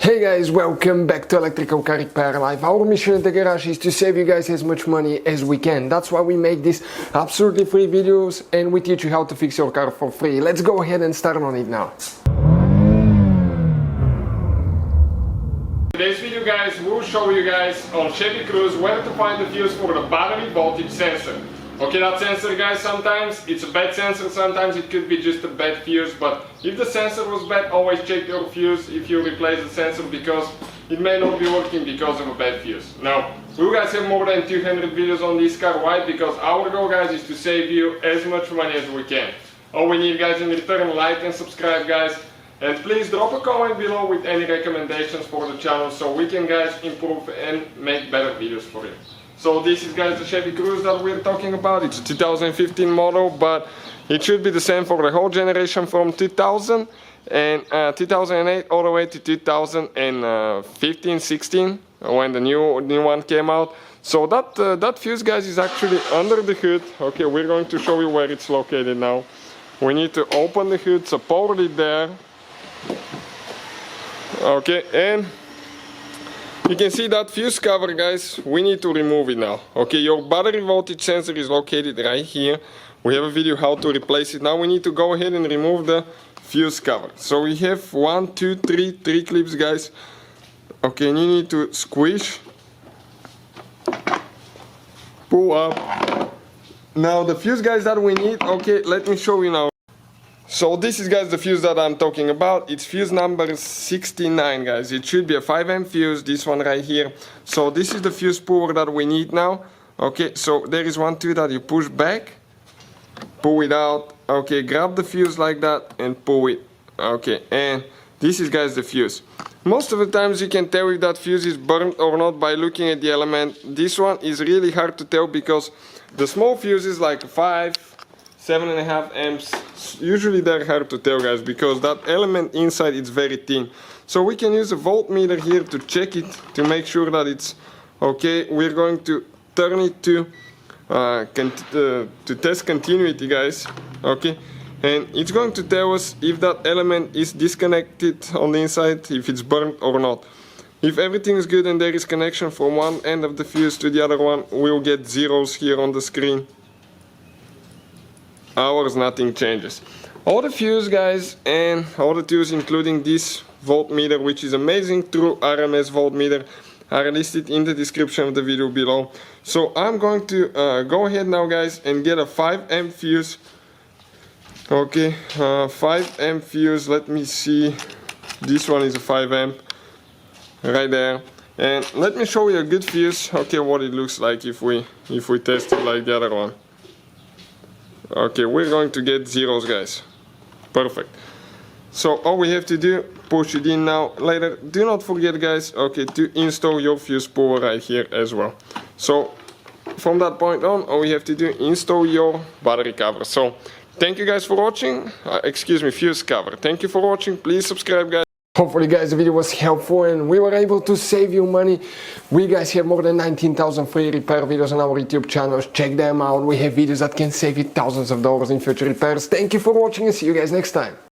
Hey guys, welcome back to Electrical Car Repair Live. Our mission at the garage is to save you guys as much money as we can. That's why we make these absolutely free videos and we teach you how to fix your car for free. Let's go ahead and start on it now. In today's video guys, we'll show you guys on Chevy Cruze where to find the fuse for the battery voltage sensor. Okay, that sensor guys, sometimes it's a bad sensor, sometimes it could be just a bad fuse, but if the sensor was bad, always check your fuse if you replace the sensor because it may not be working because of a bad fuse. Now, we guys have more than 200 videos on this car. Why? Because our goal guys is to save you as much money as we can. All we need guys in return, like and subscribe guys, and please drop a comment below with any recommendations for the channel so we can guys improve and make better videos for you. So this is guys the Chevy Cruze that we're talking about. It's a 2015 model, but it should be the same for the whole generation from 2000 and 2008 all the way to 2015, 16 when the new one came out. So that fuse guys is actually under the hood. Okay, we're going to show you where it's located now. We need to open the hood, support it there. Okay, and you can see that fuse cover guys, we need to remove it now. Okay, your battery voltage sensor is located right here. We have a video how to replace it. Now we need to go ahead and remove the fuse cover. So we have three clips guys. Okay, and you need to squish, pull up. Now the fuse guys that we need, okay, let me show you now. So this is guys the fuse that I'm talking about. It's fuse number 69 guys. It should be a 5 amp fuse, this one right here. So this is the fuse puller that we need now. Okay, so there is one too that you push back, pull it out. Okay, grab the fuse like that and pull it. Okay, and this is guys the fuse. Most of the times you can tell if that fuse is burnt or not by looking at the element. This one is really hard to tell because the small fuses like 7.5 amps, usually they're hard to tell guys because that element inside is very thin. So we can use a voltmeter here to check it, to make sure that it's okay. We're going to turn it to test continuity guys. Okay, and it's going to tell us if that element is disconnected on the inside, if it's burnt or not. If everything is good and there is connection from one end of the fuse to the other one, we'll get zeros here on the screen. Ours, nothing changes. All the fuse guys and all the tools, including this voltmeter, which is amazing true RMS voltmeter, are listed in the description of the video below. So I'm going to go ahead now guys and get a 5 amp fuse. Okay, 5 amp fuse, let me see, this one is a 5 amp right there. And let me show you a good fuse, okay, what it looks like if we test it like the other one. Okay, we're going to get zeros guys. Perfect. So all we have to do, push it in now. Later, do not forget guys, okay, to install your fuse puller right here as well. So from that point on, all we have to do, install your battery cover. So thank you guys for watching. Fuse cover. Thank you for watching. Please subscribe guys. Hopefully guys the video was helpful and we were able to save you money. We guys have more than 19,000 free repair videos on our YouTube channels. Check them out. We have videos that can save you thousands of dollars in future repairs. Thank you for watching and see you guys next time.